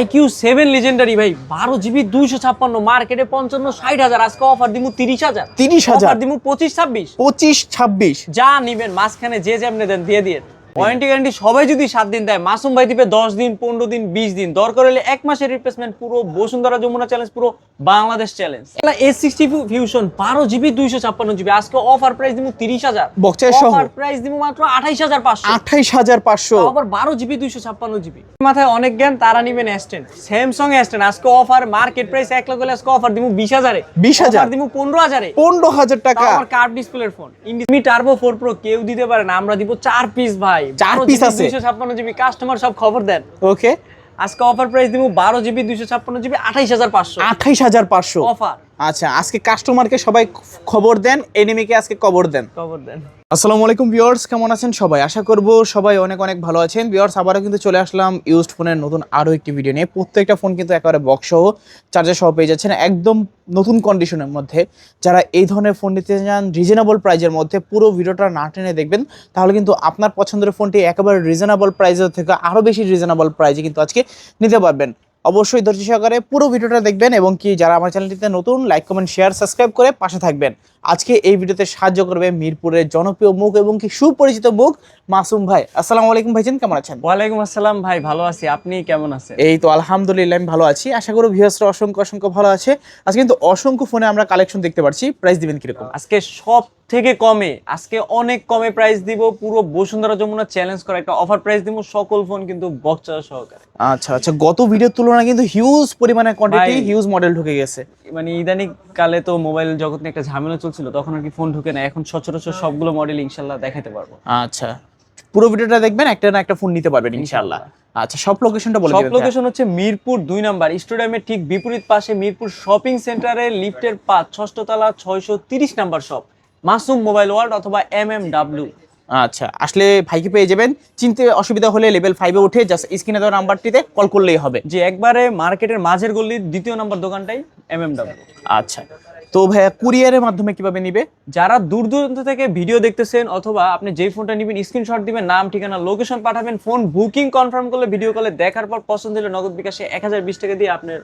iQ7 legendary ভাই 12 GB 256 মার্কেটে 55-60 হাজার, আজকে অফার দিমু 30 হাজার। 30,000 অফার দিমু 25-26 25-26 যা নিবেন মাঝখানে যে যেমনে দেন দিয়ে দিয়ে। ওয়ারেন্টি গ্যারান্টি সবাই যদি 7 দিন দেয়, মাসুম ভাই দিবে 10 দিন, 15 দিন, 20 দিন, দরকার হলে 1 মাসের রিপ্লেসমেন্ট। পুরো বসুন্ধরা যমুনা চ্যালেঞ্জ, পুরো বাংলাদেশ চ্যালেঞ্জ। এটা S60 ফিউশন 12 GB 256 GB, আজকে অফার প্রাইস দিমু 30,000। বক্সের সহ অফার প্রাইস দিমু মাত্র 28,500। 28,500 আবার 12 GB 256 GB। মাথায় অনেক জ্ঞান, তারা নিবেন S10, স্যামসাং S10 আজকে অফার মার্কেট প্রাইস 1 লাখ হলে আজকে অফার দিমু 20,000 এ। 20,000 অফার দিমু 15,000 এ। 15,000 টাকা। আমার কার্ভ ডিসপ্লের ফোন ইনফিনিটি টার্বো 4 প্রো কেউ দিতে পারে না, আমরা দিব 4 পিস ভাই। 4 পিস আছে 256 GB, কাস্টমার সব খবর দেন। ওকে, আজকে অফার প্রাইস দিব 12 GB 256 GB 28,500 28,500 অফার। আচ্ছা, আজকে কাস্টমারকে সবাই খবর দেন, এনিমিকে আজকে খবর দেন। খবর দেন। আসসালামু আলাইকুম ভিউয়ার্স, কেমন আছেন সবাই? আশা করব সবাই অনেক অনেক ভালো আছেন। ভিউয়ার্স, আবারও কিন্তু চলে আসলাম ইউজড ফোনের নতুন আরও একটি ভিডিও নিয়ে। প্রত্যেকটা ফোন কিন্তু একেবারে বক্স সহ, চার্জার সহ পেয়ে যাচ্ছেন একদম নতুন কন্ডিশনের মধ্যে। যারা এই ধরনের ফোন নিতে চান রিজনেবল প্রাইজের মধ্যে, পুরো ভিডিওটা না টেনে দেখবেন, তাহলে কিন্তু আপনার পছন্দের ফোনটি একেবারে রিজনেবল প্রাইজের থেকে আরও বেশি রিজনেবল প্রাইজে কিন্তু আজকে নিতে পারবেন। অবশ্যই ধৈর্য সহকারে পুরো ভিডিওটা দেখবেন এবং কি যারা আমার চ্যানেলটিতে নতুন, লাইক কমেন্ট শেয়ার সাবস্ক্রাইব করে পাশে থাকবেন। আজকে এই ভিডিওতে সাহায্য করবে মিরপুরের জনপ্রিয় মুখ এবং কি সুপরিচিত মুখ মাসুম ভাই। আসসালামু আলাইকুম ভাইজান, কেমন আছেন? ওয়ালাইকুম আসসালাম ভাই, ভালো আছি, আপনি কেমন আছেন? এই তো আলহামদুলিল্লাহ আমি ভালো আছি। আশা করি ভিউয়ার্সরা অসংখ্য অসংখ্য ভালো আছে। আজকে কিন্তু অসংখ্য ফোনে আমরা কালেকশন দেখতে পাচ্ছি। প্রাইস দিবেন কিরকম? আজকে সব থেকে কমে, আজকে অনেক কমে প্রাইস দিব। পুরো বসুন্ধরা যমুনা চ্যালেঞ্জ করা একটা অফার প্রাইস দিব, সকল ফোন কিন্তু বক্স চার্জার সহকারে। আচ্ছা আচ্ছা, গত ভিডিওর তুলনায় কিন্তু হিউজ পরিমাণে কোয়ান্টিটি, ভাই, হিউজ মডেল ঢুকে গেছে। মানে ইদানিং কালে তো মোবাইল জগৎ নিয়ে একটা ঝামেলা চলছিল, তখন আর কি ফোন ঢুকে না। এখন সচরাচর সবগুলো মডেল ইনশাল্লাহ দেখাতে পারবো। আচ্ছা, পুরো ভিডিওটা দেখবেন, একটা না একটা ফোন নিতে পারবেন ইনশাআল্লাহ। আচ্ছা, সব লোকেশনটা বলে দিবেন। সব লোকেশন হচ্ছে মিরপুর 2 নাম্বার স্টেডিয়ামের ঠিক বিপরীত পাশে, মিরপুর শপিং সেন্টারের লিফটের 5 ষষ্ঠ তলা 630 number shop, Masum mobile world অথবা MMW। আচ্ছা, আসলে ভাইকে পেয়ে যাবেন। চিনতে অসুবিধা হলে লেভেল 5-এ উঠে জাস্ট স্ক্রিনে দেওয়া নাম্বারটিতে কল করলেই হবে। যে একবারে মার্কেটের মাঝের গলির 2 নাম্বার দোকানটাই MMW। আচ্ছা, তো ভাইয়া কুরিয়ারের মাধ্যমে কিভাবে নিবে? যারা দূর দূরান্ত থেকে ভিডিও দেখতেছেন অথবা আপনি যেই ফোনটা নেবেন স্ক্রিনশট দিবেন, নাম ঠিকানা লোকেশন পাঠাবেন, ফোন বুকিং কনফার্ম করলে ভিডিও কলে দেখার পর পছন্দ হলে নগদ বিকাশে 1020 টাকা দিয়ে আপনার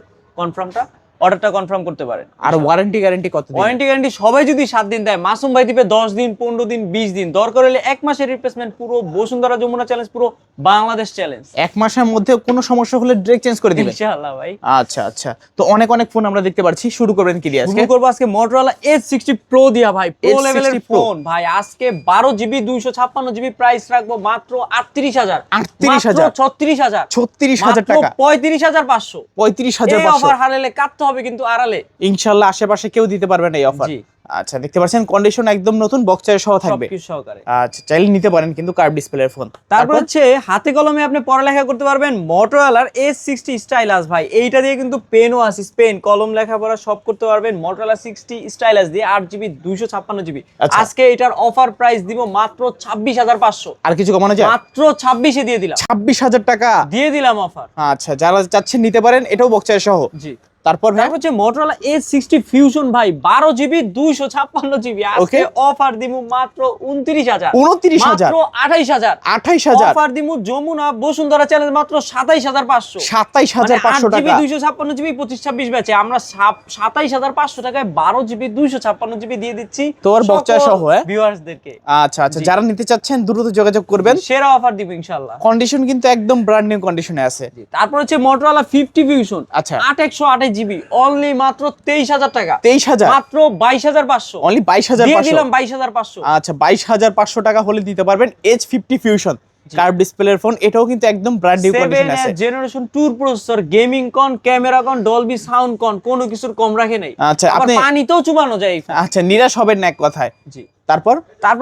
অর্ডারটা কনফার্ম করতে পারেন। আর ওয়ারেন্টি গ্যারান্টি কত দিন? ওয়ারেন্টি গ্যারান্টি সবাই যদি 7 দিন দেয়, মাসুম ভাই দিবে 10 দিন, 15 দিন, 20 দিন, দরকার হলে 1 মাসের রিপ্লেসমেন্ট। পুরো বসুন্ধরা যমুনা চ্যালেঞ্জ, পুরো বাংলাদেশ চ্যালেঞ্জ। 1 মাসের মধ্যে কোনো সমস্যা হলে ডিরেক্ট চেঞ্জ করে দিবেন ইনশাআল্লাহ ভাই। আচ্ছা আচ্ছা, তো অনেক অনেক ফোন আমরা দেখতে পাচ্ছি। শুরু করবেন কি দিয়ে আজকে? শুরু করব আজকে Motorola S60 Pro দিয়া ভাই, প্রো S60 লেভেলের Pro। ফোন ভাই। আজকে 12 GB 256 GB প্রাইস রাখবো মাত্র 38,000। 38,000 36,000 36,000 টাকা। 35,500 35,500 এই অফার হারালে কাটতে হবে কিন্তু আড়ালে। ইনশাআল্লাহ আশেপাশে কেউ দিতে পারবে না এই অফার। জি। আচ্ছা, দেখতে পাচ্ছেন কন্ডিশন একদম নতুন, বক্সের সহ থাকবে সবকিছু সহকারে। আচ্ছা, চাইলে নিতে পারেন কিন্তু কার্ভ ডিসপ্লের ফোন। তারপর হচ্ছে হাতে কলমে আপনি পড়ালেখা করতে পারবেন Motorola S60 স্টাইলাস ভাই। এইটা দিয়ে কিন্তু পেনও আছে, পেন কলম লেখাপড়া সব করতে পারবেন Motorola 60 স্টাইলাস দিয়ে 8 GB 256 GB। আচ্ছা। আজকে এটার অফার প্রাইস দিব মাত্র 26,500। আর কিছু কমানো যায়? মাত্র 26 এ দিয়ে দিলাম। 26,000 টাকা দিয়ে দিলাম অফার। আচ্ছা, যারা চাচ্ছেন নিতে পারেন, এটাও বক্সের সহ। জি। তারপর ভাই হচ্ছে Motorola S60 Fusion ভাই 12 GB 256 GB। আজকে অফার দিমু মাত্র 29,000। 29,000 মাত্র 28,000। 28,000 অফার দিমু যমুনা বসুন্ধরা চ্যালেঞ্জ মাত্র 27,500। 27,500 8 GB টাকা। 256 GB 25-26 ব্যাচে আমরা 27,500 টাকায় 12 GB 256 GB দিয়ে দিচ্ছি তোর বক্সা সহ ভিউয়ার্সদেরকে। আচ্ছা আচ্ছা, যারা নিতে চাচ্ছেন দ্রুত যোগাযোগ করবেন। সেরা অফার দিব ইনশাআল্লাহ। কন্ডিশন কিন্তু একদম ব্র্যান্ড নিউ কন্ডিশনে আছে। তারপর হচ্ছে Motorola 50 Fusion। আচ্ছা, 8/128 GB অনলি মাত্র 23,000 টাকা। 23,000 মাত্র 22,500 অনলি 22,500 দিয়ে দিলাম 22,500। আচ্ছা, 22,500 টাকা হলে দিতে পারবেন H50 ফিউশন কার্ভ ডিসপ্লের ফোন। এটাও কিন্তু একদম ব্র্যান্ড নিউ কন্ডিশনে আছে। 7 জেনারেশন 2 প্রসেসর, গেমিং কন, ক্যামেরা কন, ডলবি সাউন্ড কন, কোনো কিছুর কম রাখে নাই। আচ্ছা, আবার আপনি পানিতেও চুবানো যায় এই ফোন। আচ্ছা, নিরাশ হবেন না এক কথায়। জি। তারপর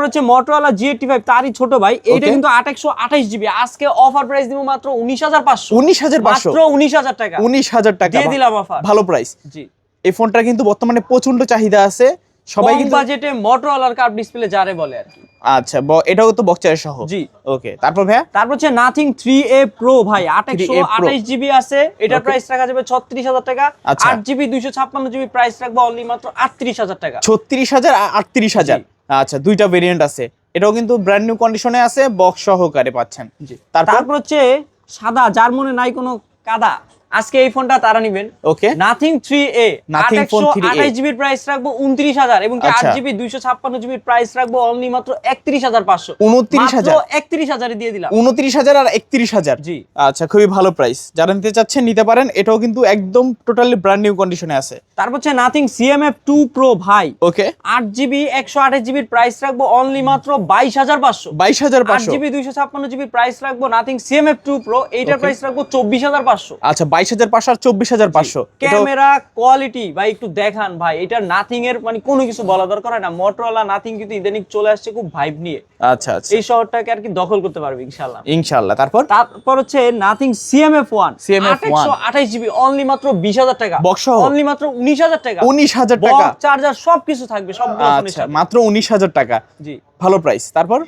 হচ্ছে Motorola G85, তারই ছোট ভাই। এটা কিন্তু 8/128 GB। আজকে অফার প্রাইস দিব মাত্র 19,500। 19,500 মাত্র 19,000 টাকা। 19,000 টাকা দিয়ে দিলাম অফার। ভালো প্রাইস। জি। এই ফোনটা কিন্তু বর্তমানে প্রচন্ড চাহিদা আছে, সবাই কিন্তু বাজেটে Motorola কার্ভ ডিসপ্লে যারে বলে আর কি। আচ্ছা, এটাও তো বক্সের সহ। জি। ওকে, তারপর ভাই? তারপর হচ্ছে Nothing 3A Pro ভাই, 8/128 GB আছে। এটার প্রাইস রাখা যাবে 36,000 টাকা। 8 GB 256 GB প্রাইস রাখবো অনলি মাত্র 38,000 টাকা। 36,000 আর 38,000। আচ্ছা, দুইটা ভেরিয়েন্ট আছে। এটাও কিন্তু ব্র্যান্ড নিউ কন্ডিশনে আছে, বক্স সহকারে পাচ্ছেন। জি। তারপর হচ্ছে সাদা, যার মনে নাই কোনো কাদা, আজকে এই ফোনটা তারা নিবেন। ওকে, nothing 3A, Nothing Phone 3A 828 জিবির প্রাইস রাখবো 29000 এবং 8 আচ্ছা। জিবি 256 জিবির প্রাইস রাখবো অনলি মাত্র 31500। 29000 31000 এ দিয়ে দিলাম। 29000 আর 31000। জি আচ্ছা, খুবই ভালো প্রাইস, যারা নিতে চাচ্ছেন নিতে পারেন। এটাও কিন্তু একদম টোটালি ব্র্যান্ড নিউ কন্ডিশনে আছে। তারপর হচ্ছে নাথিং CMF 2 Pro ভাই, ওকে, 8 জিবি 128 জিবির প্রাইস রাখবো অনলি মাত্র 22500। 22500। 8 জিবি 256 জিবির প্রাইস রাখবো নাথিং CMF 2 Pro, এইটার প্রাইস রাখবো 24500। আচ্ছা, 22500 আর 24500। ক্যামেরা কোয়ালিটি ভাই একটু দেখান ভাই, এটা নাথিং এর মানে কোনো কিছু বলা দরকার হয় না। মোটরোলা নাথিং কিন্তু ইদানিং চলে আসছে খুব ভাইব নিয়ে। আচ্ছা আচ্ছা, এই শহরটাকে আর কি দখল করতে পারবে ইনশাআল্লাহ। ইনশাআল্লাহ। তারপর হচ্ছে nothing CMF 1, CMF 1 828 GB only মাত্র 20000 টাকা। বক্স সহ অনলি মাত্র 19000 টাকা। 19000 টাকা, চার্জার সবকিছু থাকবে সব। আচ্ছা, মাত্র 19000 টাকা। জি, ভালো প্রাইস। তারপর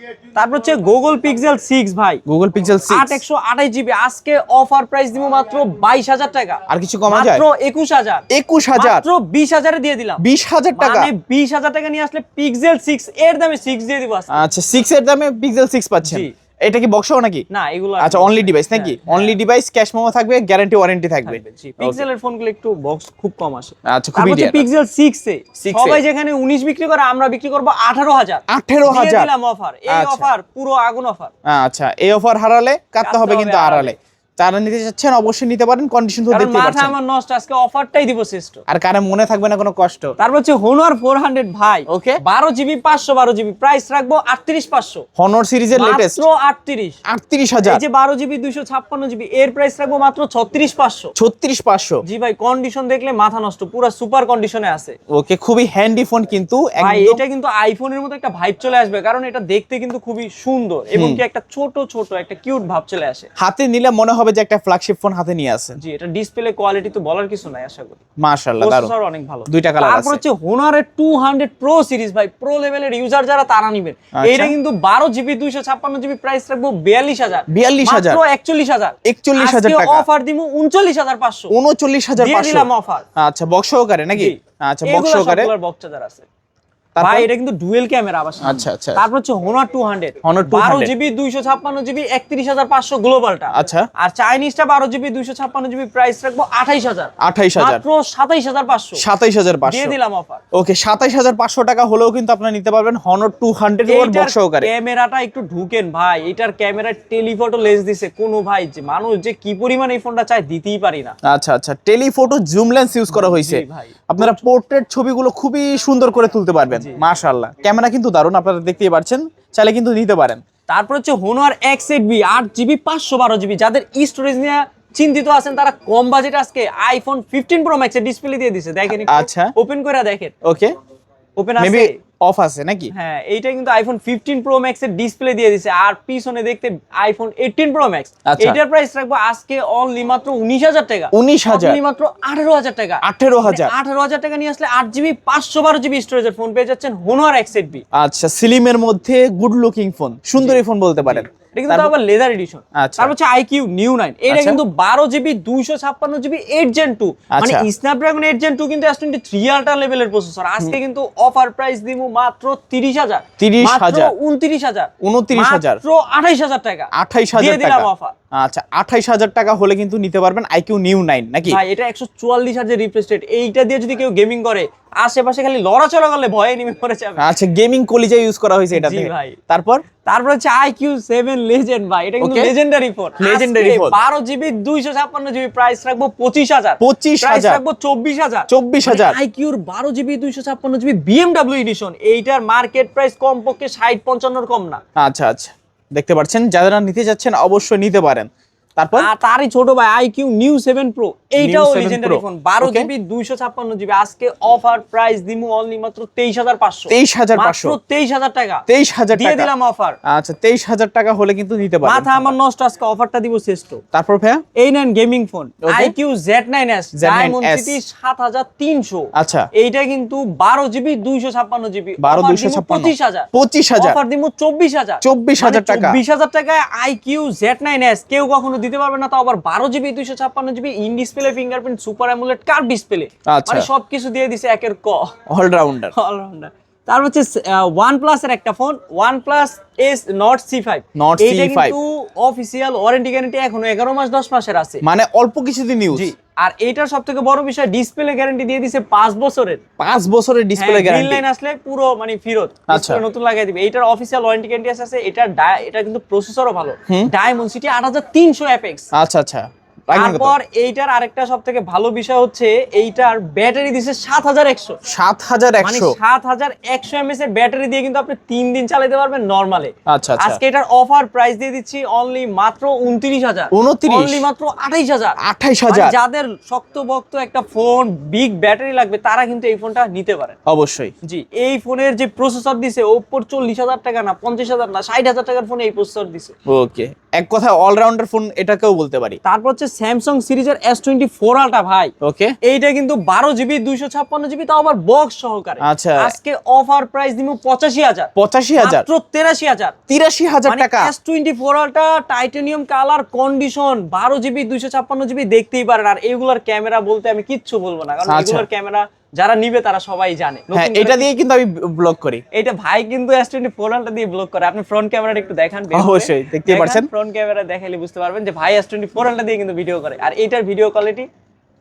হচ্ছে Google Pixel 6 ভাই, Google Pixel 6 828 জিবি আজকে অফার প্রাইস দিব মাত্র 22000 টাকা। আর কিছু কমা যায়? মাত্র 21000। 21000, মাত্র 20000 এ দিয়ে দিলাম। 20000 টাকা, মানে 20000 টাকা নিয়ে আসলে Pixel 6 এর দামে 6 দিয়ে দিব আজকে। আচ্ছা, 6 এর দামে Pixel 6 পাচ্ছেন। জি। এটা কি বক্স নাকি? না, এগুলো আচ্ছা, অনলি ডিভাইস নাকি? অনলি ডিভাইস, ক্যাশ মেমো থাকবে, গ্যারান্টি ওয়ারেন্টি থাকবে। জি, পিক্সেলের ফোনগুলো একটু বক্স খুব কম আসে। আচ্ছা, খুবই তারপর রেয়ার। পিক্সেল 6 এ 6 সবাই যেখানে 19 বিক্রি করে আমরা বিক্রি করব 18000। 18000 দিয়ে দিলাম অফার। এই আচ্ছা। অফার পুরো আগুন অফার। আচ্ছা, এই অফার হারালে কাটতে হবে কিন্তু আড়ালে। যারা নিতে চাচ্ছেন অবশ্যই নিতে পারেন, কন্ডিশন তো কারণ দেখতে মাথা পাচ্ছেন। আমার নষ্ট, আজকে অফারটাই দিব শ্রেষ্ঠ। আর কারে মনে থাকবে না কোনো কষ্ট। তারপর হচ্ছে Honor 400 ভাই, ওকে, 12 জিবি 512 জিবি প্রাইস রাখবো 38500। Honor সিরিজের লেটেস্ট মাত্র 38। 38000। এই যে 12 জিবি 256 জিবি এর প্রাইস রাখবো মাত্র 36500। 36500। জি ভাই, কন্ডিশন দেখলে মাথা নষ্ট, পুরো সুপার কন্ডিশনে আছে। ওকে, খুবই হ্যান্ডি ফোন কিন্তু ভাই একদম। এটা কিন্তু আইফোনের মতো একটা ভাইব চলে আসবে, কারণ এটা দেখতে কিন্তু খুবই সুন্দর এবং কি একটা ছোট ছোট একটা কিউট ভাব চলে আসে। হাতে নিলে মনে হবে যে একটা ফ্ল্যাগশিপ ফোন হাতে নিয়ে আছেন। জি, এটা ডিসপ্লে কোয়ালিটি তো বলার কিছু নাই, আশা করি মাশাআল্লাহ, দারুণ। প্রসেসর অনেক ভালো। দুইটা কালার আছে। তারপর হচ্ছে Honor এর 200 Pro সিরিজ ভাই, প্রো লেভেলের ইউজার যারা তারা নেবেন। আচ্ছা। এইটা কিন্তু 12 জিবি 256 জিবি প্রাইস রাখবো 42000। 42000, মাত্র 41000। 41000 আজকে টাকা। অফার দিমু 39500। 39500 দিয়ে দিলাম অফার। আচ্ছা, বক্স সহকারে নাকি? জি। আচ্ছা, বক্স সহকারে। এগুলো বক্স চার্জার আছে তারপর? ভাই, এটা কিন্তু ডুয়েল ক্যামেরা আবার। আচ্ছা আচ্ছা, তারপর হচ্ছে Honor 200, Honor 200 12 জিবি 256 জিবি 31500 গ্লোবালটা। আচ্ছা। আর চাইনিজটা 12 জিবি 256 জিবি প্রাইস রাখবো 28000। 28000, মাত্র 27500। 27500 দিয়ে দিলাম অফার। ওকে, 27500 টাকা হলেও কিন্তু আপনারা নিতে পারবেন Honor 200 এর বক্স সহকারে। ক্যামেরাটা একটু ঢুকেন ভাই, এটার ক্যামেরা টেলিফটো লেন্স দিছে কোন ভাই, যে মানুষ যে কি পরিমাণ এই ফোনটা চায় দিতেই পারি না। আচ্ছা আচ্ছা, টেলিফটো জুম লেন্স ইউজ করা হয়েছে। জি ভাই। আপনারা পোর্ট্রেট ছবিগুলো খুবই সুন্দর করে তুলতে পারবেন। মাশাআল্লাহ, ক্যামেরা কিন্তু দারুণ, আপনারা দেখতেই পাচ্ছেন, চাইলে কিন্তু নিতে পারেন। তারপর হচ্ছে Honor X8B, 8 জিবি 512 জিবি, যাদের স্টোরেজ নিয়ে চিন্তিত আছেন তারা কম বাজেট আজকে আইফোন 15 Pro Max এর ডিসপ্লে দিয়ে দিছে। দেখেন আচ্ছা, ওপেন করে দেখেন। ওকে, ওপেন মেবি আছে, অফ আছে নাকি? হ্যাঁ, এইটা কিন্তু আইফোন 15 Pro Max এর ডিসপ্লে দিয়ে দিছে। আর পিছনে দেখতে আইফোন 18 Pro Max। আচ্ছা। এটার প্রাইস রাখবো আজকে অনলি মাত্র 19000 টাকা। 19000, অনলি মাত্র 18000 টাকা। 18000। 18000 টাকা নিয়ে আসলে 8 জিবি 512 জিবি স্টোরেজের ফোন পেয়ে যাচ্ছেন Honor X8B। আচ্ছা, স্লিমের মধ্যে গুড লুকিং ফোন, সুন্দরী ফোন বলতে পারেন। এটা কিন্তু আবার লেদার এডিশন। আচ্ছা। তারপর হচ্ছে IQ New 9, এটা আচ্ছা। কিন্তু 12 জিবি 256 জিবি 8 Gen 2, মানে আচ্ছা। স্ন্যাপড্রাগন 8 Gen 2 কিন্তু S23 আলট্রা লেভেলের প্রসেসর। আজকে কিন্তু অফার প্রাইস দিমু মাত্র 30000। 30000, 29000, 29000, মাত্র 28000 টাকা। 28000 দিয়ে দিলাম টাকা। অফার। আচ্ছা, 28000 টাকা হলে কিন্তু নিতে পারবেন IQ New 9 নাকি? ভাই এটা 144 হার্জের রিফ্রেশ রেট, এইটা দিয়ে যদি কেউ গেমিং করে আশেপাশে খালি লড়াচড়া করলে ভয়ে নেমে পড়ে যাবে। আচ্ছা, গেমিং কলিজা ইউজ করা হয়েছে এটাতে। জি ভাই। তারপর হচ্ছে IQ7 লেজেন্ড ভাই, এটা কিন্তু Okay. Legendary phone. Legendary phone। 12 GB 256 GB price রাখবো 25000। 25000, প্রাইস রাখবো 24000। 24000। IQর 12 জিবি 256 জিবি BMW এডিশন, এইটার মার্কেট প্রাইস কমপক্ষে 60-55 কম না। আচ্ছা আচ্ছা, দেখতে পাচ্ছেন, যারা নিতে যাচ্ছেন অবশ্যই নিতে পারেন। তারপর আর তারই ছোট ভাই IQ New 7 Pro, এইটাও 7 legendary Pro। Phone, 12 Okay. GB 256 GB. আজকে অফার প্রাইস দিমু অনলি মাত্র 23500। 23500, মাত্র 23000 টাকা। 23000 দিয়ে টাকা। দিলাম অফার। আচ্ছা, 23000 টাকা হলে কিন্তু নিতে পারবেন। মাথা আমার নষ্ট, আজকে অফারটা দিব শ্রেষ্ঠ। তারপর ভাইয়া এই নেন gaming phone Okay. IQ Z9s, diamond city 7300। আচ্ছা, এইটা কিন্তু 12 জিবি 256 জিবি, 12 256, 25000। 25000, অফার দিমু 24000। 24000 টাকা। 24000 টাকায় IQ Z9s কেউ কখনো দিতে পারবে না, তাও আবার 12 GB 256 GB in display fingerprint super AMOLED curve display. আচ্ছা। মানে সবকিছু দিয়ে দিছে একের ক, অলরাউন্ডার। অলরাউন্ডার। তার হচ্ছে OnePlus এর একটা phone, OnePlus S Nord C5। Nord এইটা C5 কিন্তু অফিশিয়াল ওয়ারেন্টি গ্যারান্টি এখনো 11 মাস 10 মাসের আছে। মানে অল্প কিছুদিন ইউজ। জি, আর এইটার সবথেকে বড় বিষয় ডিসপ্লে গ্যারান্টি দিয়ে দিছে 5 বছরের। 5 বছরের ডিসপ্লে গ্রিন গ্যারান্টি। লাইন আসলে পুরো মানে ফেরত, আচ্ছা। ডিসপ্লে নতুন লাগাই দিবে। এটার অফিশিয়াল ওয়ারেন্টি গ্যারান্টি আছে। এটা কিন্তু প্রসেসরও ভালো, ডায়মন্ড 8300 এফএক্স। আচ্ছা আচ্ছা। রাখবেন কত? তারপর এইটার আরেকটা সবথেকে ভালো বিষয় হচ্ছে এইটার ব্যাটারি দিছে 7100। 7100 মানে 7100 এমএএস এর ব্যাটারি দিয়ে কিন্তু আপনি 3 দিন চালাতে পারবেন নরমালি। আচ্ছা আচ্ছা। আজকে এটার অফার প্রাইস দিয়ে দিচ্ছি অনলি মাত্র 29000। 29? অনলি মাত্র 28000। 28000। মানে যাদের শক্তভক্ত একটা ফোন, বিগ ব্যাটারি লাগবে, তারা কিন্তু এই ফোনটা নিতে পারেন। অবশ্যই। জি, এই ফোনের যে প্রসেসর দিছে ওপর 40000 টাকা না, 50000 না, 60000 টাকার ফোনে এই প্রসেসর দিছে। ওকে, এক কথা অলরাউন্ডার ফোন এটাকেও বলতে পারি। তারপর হচ্ছে স্যামসাং সিরিজের S24 আলট্রা ভাই। ওকে, এইটা কিন্তু 12GB 256GB, তাও আবার বক্স সহকারে। আচ্ছা। আজকে অফার প্রাইস দিব 85000। 85000? মাত্র 83000। 83000 টাকা। S24 ultra titanium colour condition, 12GB 256GB, দেখতেই পারেন। আর এগুলার ক্যামেরা বলতে আমি কিচ্ছু বলবো না, কারণ আচ্ছা। এগুলার ক্যামেরা যারা নিবে তারা সবাই জানে। হ্যাঁ, এটা দিয়ে কিন্তু আমি ব্লগ করি। এটা ভাই কিন্তু S24 আলট্রা দিয়ে ব্লগ করে। আপনি ফ্রন্ট ক্যামেরাটা একটু দেখান। অবশ্যই, দেখতেই পারছেন। ফ্রন্ট ক্যামেরা দেখাইলে বুঝতে পারবেন যে ভাই S24 আলট্রা দিয়ে কিন্তু ভিডিও করে। আর এটার ভিডিও কোয়ালিটি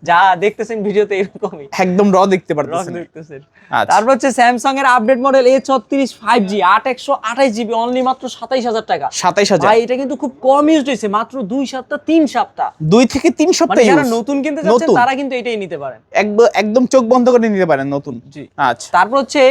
যা দেখতেছেন ভিডিওতে এরকমই, একদম র দেখতে রক পারতেছেন। দেখতেছেন। আচ্ছা। তারপর হচ্ছে স্যামসাং এর update model A36 5G 8128GB, only মাত্র 27000 টাকা। 27000। ভাই এটা কিন্তু খুব কম ইউজ হয়েছে, মাত্র 2 সপ্তাহ 3 সপ্তাহ। 2 থেকে 3 মানে সপ্তাহ যারা ইউজ। নতুন কিনতে যাচ্ছেন নতুন। তারা কিন্তু এটাই নিতে পারেন। একদম চোখ বন্ধ করে নিতে পারেন নতুন। জি। আচ্ছা। তারপর হচ্ছে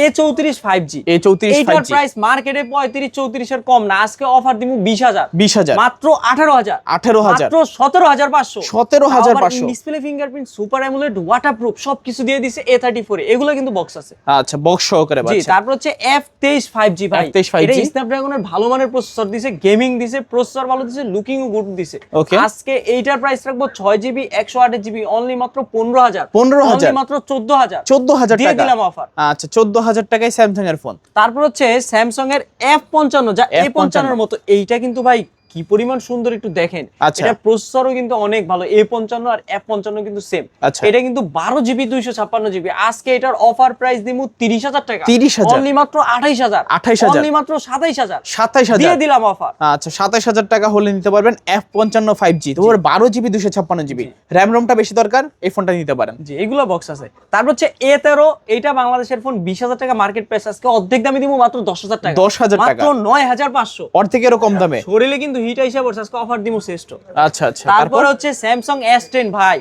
A34 5G। A34 এইটার 5G। প্রাইস মার্কেটে 35-34 এর কম না। আজকে অফার দিব 20000। 20000। মাত্র 18000। 18000। মাত্র 17500। 17500। Display fingerprint, super AMOLED, waterproof সবকিছু দিয়ে দিছে A34। এগুলো কিন্তু বক্স আছে। আচ্ছা, বক্স সহকারে জি। পাচ্ছেন। তারপর হচ্ছে F23 5G ভাই। F23 5G। এটা স্ন্যাপড্রাগনের ভালো মানের প্রসেসর দিছে, গেমিং দিছে, প্রসেসর ভালো দিছে, লুকিংও গুড দিছে। Okay. আজকে এইটার প্রাইস রাখবো 6GB 128GB, অনলি মাত্র 15000। 15000? অনলি মাত্র 14000। 14000 দিয়ে টাকা দিলাম অফার। আচ্ছা, 14000 টাকায় স্যামসাং এর ফোন। তারপর হচ্ছে স্যামসাং এর F55, যা A55 এর মতো। এইটা কিন্তু ভাই কি পরিমাণ সুন্দর একটু দেখেন। আচ্ছা। এটা প্রসেসরও কিন্তু অনেক ভালো। A55 আর F55 কিন্তু সেম। আচ্ছা। এটা কিন্তু 12GB 256GB। আজকে এটার অফার প্রাইস দিমু 30000 টাকা। 30000? অনলি মাত্র 28000। 28000? অনলি মাত্র 27000। 27000 দিয়ে দিলাম অফার। আচ্ছা, 27000 টাকা হলে নিতে পারবেন F55 5G। তো 12GB 256GB, র‍্যাম রমটা বেশি দরকার, এই ফোনটা নিতে পারেন। জি, এগুলো বক্স আছে। তারপর হচ্ছে A13, এইটা বাংলাদেশের ফোন 20000 টাকা মার্কেট প্রাইস। আজকে অর্ধেক দামে দিমু মাত্র 10000 টাকা। 10000 টাকা। মাত্র 9500। অর্ধেকেরও কম দামে। শরীরে কিন্তু হিট হিসাব করছে, আজকে অফার দিমু শ্রেষ্ঠ। আচ্ছা আচ্ছা। তারপর হচ্ছে স্যামসাং S10 ভাই।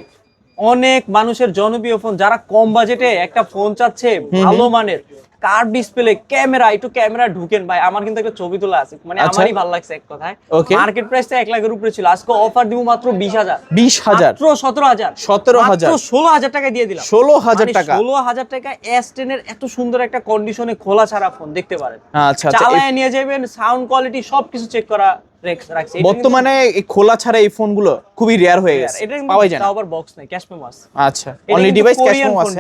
অনেক মানুষের জনপ্রিয় ফোন, যারা কম বাজেটে একটা ফোন চাচ্ছে ভালো মানের, কার্ভ ডিসপ্লে, ক্যামেরা, একটু ক্যামেরা ঢুকেন ভাই। আমার কিন্তু একটা ছবি তোলা আছে, মানে আচ্ছা। আমারই ভালো লাগছে এক কথায়। Okay. মার্কেট প্রাইসটা 1 লাখের উপরে ছিল, আজকে অফার দিব মাত্র 20000। 20000? মাত্র 17000। 17000? মাত্র 16000 টাকা দিয়ে দিলাম। 16000 টাকা? 16000 টাকা S10 এর এত সুন্দর একটা কন্ডিশনে খোলা ছাড়া ফোন দেখতে পারেন। আচ্ছা আচ্ছা। চালায় নিয়ে যাবেন, সাউন্ড কোয়ালিটি সবকিছু চেক করা রাখছি। এটা কিন্তু বর্তমানে এই খোলা ছাড়া এই ফোনগুলো খুবই রেয়ার হয়ে গেছে, এটা কিন্তু পাওয়াই যায় না। তাও আবার বক্স নাই, ক্যাশ মেমো আছে। আচ্ছা, অনলি ডিভাইস ক্যাশ মেমো আছে।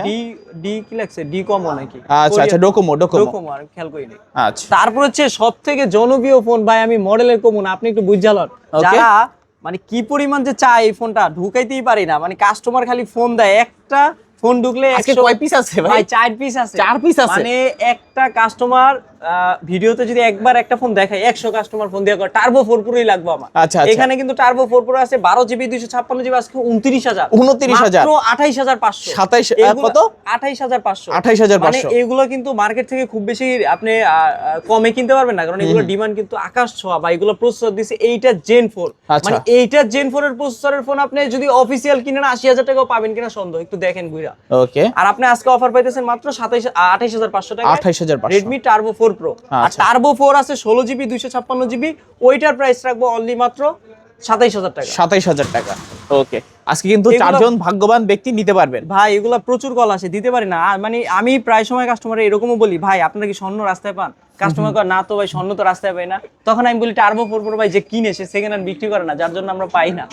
ডি কি লাগছে, ডি কমো নাকি? আচ্ছা আচ্ছা, ডোকোমো। ডোকোমো, আর খেয়াল করিনি। আচ্ছা। তারপর হচ্ছে সবথেকে জনপ্রিয় ফোন ভাই, আমি মডেলের কমো না, আপনি একটু বুঝালেন। Okay. যারা মানে কি পরিমাণ যে চায় এই ফোনটা, ঢুকাইতেই পারি না। মানে কাস্টমার খালি ফোন দেয়, একটা ফোন ঢুকলে আজকে 100 কয় পিস আছে ভাই? 4 পিস আছে। 4 পিস আছে? মানে একটা কাস্টমার ভিডিওতে যদি একবার একটা ফোন দেখায়, 100 কাস্টমার ফোন দিয়ে করে টার্বো 4 প্রোই লাগবে আমার। আচ্ছা, আচ্ছা। এখানে কিন্তু টার্বো 4 প্রো আছে 12GB 256GB, আজকে 29000। 29000? মাত্র 28500। 27 কত? 28500। 28500? মানে এগুলো কিন্তু মার্কেট থেকে খুব বেশি আপনি কমে কিনতে পারবেন না, কারণ এগুলো ডিমান্ড কিন্তু আকাশ ছোঁয়া। বা এগুলো প্রসেসর দিছে এইটা Gen 4। আচ্ছা। মানে এইটা Gen 4 এর প্রসেসরের ফোন আপনি যদি অফিশিয়াল কিনেন 80000 টাকাও পাবেন কিনা সন্দেহ, একটু দেখেন ঘুরা। ওকে। আর আপনি আজকে অফার পাইতেছেন মাত্র 28500 টাকা। 28500? Redmi Turbo 4 Pro। আর আচ্ছা। Turbo 4 আছে 16GB 256GB, ওইটার প্রাইস রাখবো অনলি মাত্র 27000 টাকা। 27000 টাকা। ওকে, আজকে কিন্তু এগুলো- 4 জন ভাগ্যবান ব্যক্তি নিতে পারবেন। ভাই এগুলা প্রচুর কল আসে, দিতে পারি না। মানে আমি প্রায় সময় কাস্টমারে এরকমও বলি, ভাই আপনারা কি স্বর্ণ রাস্তায় পান? কাস্টমার কয় না তো ভাই, স্বর্ণ তো রাস্তায় পাই না। তখন আমি বলি টার্বো 4 প্রো ভাই যে কিনে সে সেকেন্ড হ্যান্ড বিক্রি করে না, যার জন্য আমরা পাই না।